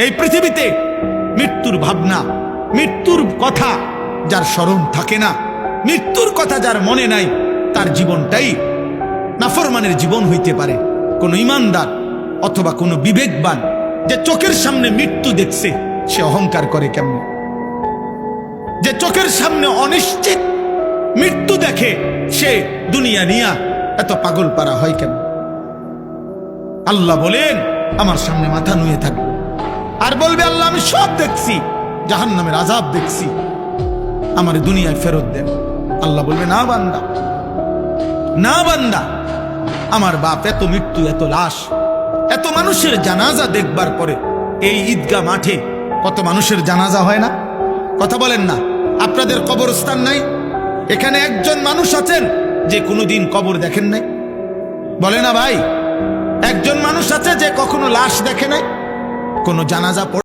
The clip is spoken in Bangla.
এই পৃথিবীতে মৃত্যুর ভাবনা, মৃত্যুর কথা যার স্মরণ থাকে না, মৃত্যুর কথা যার মনে নাই, তার জীবনটাই নাফরমানের জীবন হইতে পারে। কোন ইমানদার অথবা কোন বিবেকবান যে চোখের সামনে মৃত্যু দেখছে, সে অহংকার করে কেমনে? যে চোখের সামনে অনিশ্চিত মৃত্যু দেখে, সে দুনিয়া নিয়া এত পাগল পারা হয় কেন? আল্লাহ বলেন, আমার সামনে মাথা নুয়ে থাকবে আর বলবে, আল্লাহ আমি সব দেখছি, জাহান্নামের আযাব দেখছি, আমার দুনিয়ায় ফেরত দেন। আল্লাহ বলবে, না বান্দা, না বান্দা, আমার বাপ এত মৃত্যু, এত লাশ, এত মানুষের জানাজা দেখবার পরে এই ঈদগাহ মাঠে কত মানুষের জানাজা হয় না? কথা বলেন না? আপনাদের কবরস্থান নাই? এখানে একজন মানুষ আছেন যে কোনোদিন কবর দেখেন নাই? বলে না ভাই, একজন মানুষ আছে যে কখনো লাশ দেখে নাই, কোনো জানাজা